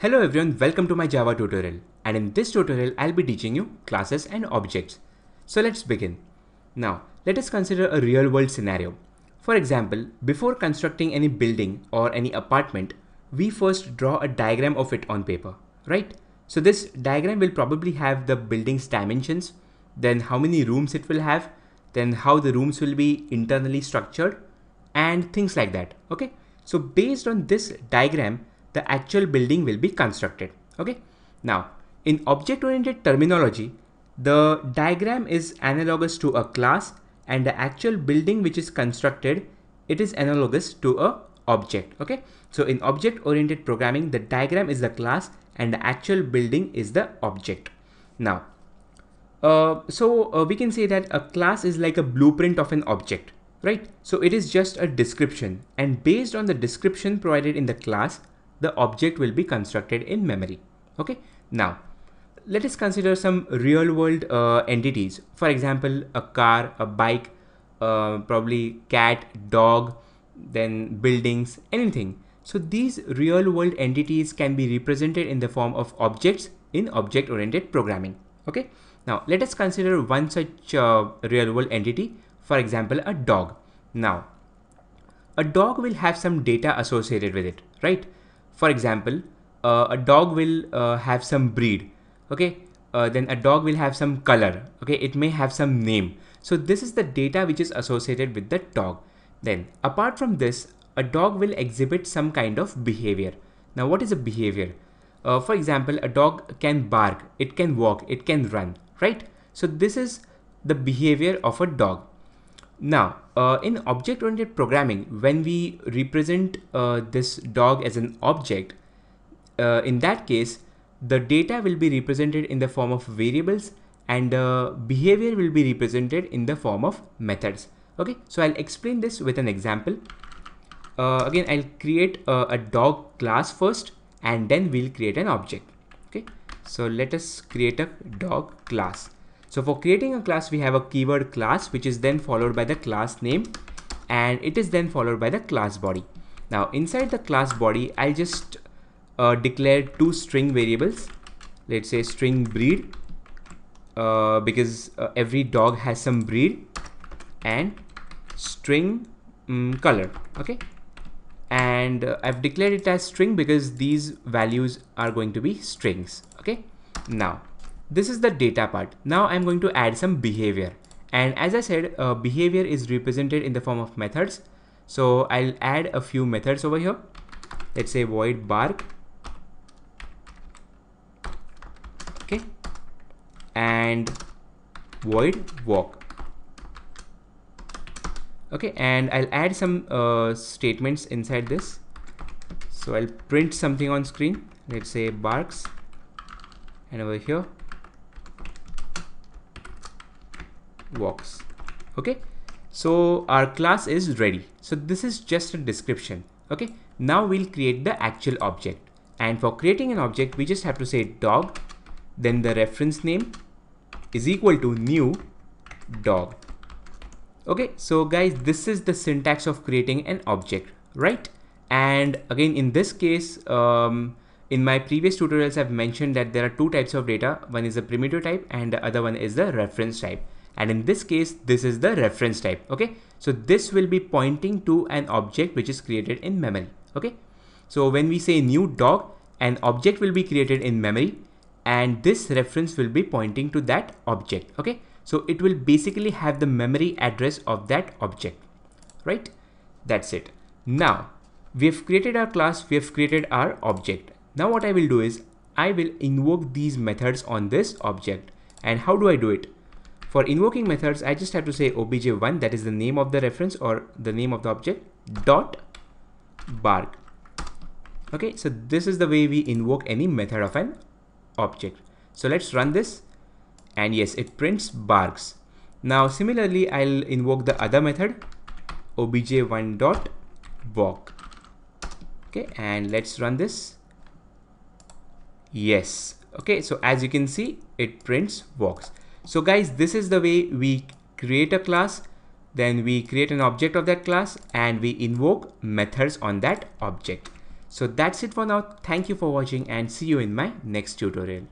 Hello everyone, welcome to my Java tutorial, and in this tutorial I'll be teaching you classes and objects. So let's begin. Now let us consider a real world scenario. For example, before constructing any building or any apartment, we first draw a diagram of it on paper, right? So this diagram will probably have the building's dimensions, then how many rooms it will have, then how the rooms will be internally structured, and things like that. Okay, so based on this diagram the actual building will be constructed. Okay, now in object oriented terminology, the diagram is analogous to a class, and the actual building which is constructed, it is analogous to a object. Okay, so in object oriented programming, the diagram is the class and the actual building is the object. Now we can say that a class is like a blueprint of an object, right? So it is just a description, and based on the description provided in the class, the object will be constructed in memory. Okay, now let us consider some real world entities. For example, a car, a bike, probably cat, dog, then buildings, anything. So these real world entities can be represented in the form of objects in object oriented programming. Okay, now let us consider one such real world entity, for example a dog. Now a dog will have some data associated with it, right? For example, a dog will have some breed. Okay, then a dog will have some color. Okay, it may have some name. So this is the data which is associated with the dog. Then apart from this, a dog will exhibit some kind of behavior. Now what is a behavior? For example, a dog can bark, it can walk, it can run, right? So this is the behavior of a dog. Now, in object-oriented programming, when we represent this dog as an object, in that case, the data will be represented in the form of variables, and behavior will be represented in the form of methods. Okay, so I'll explain this with an example. Again, I'll create a dog class first, and then we'll create an object. Okay, so let us create a dog class. So for creating a class, we have a keyword class, which is then followed by the class name, and it is then followed by the class body. Now inside the class body, I'll just declare two string variables. Let's say string breed, because every dog has some breed, and string color. Okay, and I've declared it as string because these values are going to be strings. Okay, now this is the data part. Now I'm going to add some behavior, and as I said, behavior is represented in the form of methods. So I'll add a few methods over here. Let's say void bark, okay, and void walk. Okay, and I'll add some statements inside this. So I'll print something on screen. Let's say barks, and over here walks. Okay, so our class is ready. So this is just a description. Okay, now we'll create the actual object, and for creating an object we just have to say dog, then the reference name is equal to new dog. Okay, so guys, this is the syntax of creating an object, right? And again, in this case, in my previous tutorials I've mentioned that there are two types of data. One is the primitive type and the other one is the reference type. And in this case, this is the reference type. Okay, so this will be pointing to an object which is created in memory. Okay, so when we say new dog, an object will be created in memory, and this reference will be pointing to that object. Okay, so it will basically have the memory address of that object, right? That's it. Now we have created our class, we have created our object. Now what I will do is I will invoke these methods on this object. And how do I do it? For invoking methods, I just have to say obj1, that is the name of the reference or the name of the object, dot bark. Okay, so this is the way we invoke any method of an object. So let's run this, and yes, it prints barks. Now similarly, I'll invoke the other method, obj1 dot walk. Okay, and let's run this. Yes. Okay, so as you can see, it prints walks. So guys, this is the way we create a class, then we create an object of that class, and we invoke methods on that object. So that's it for now. Thank you for watching and see you in my next tutorial.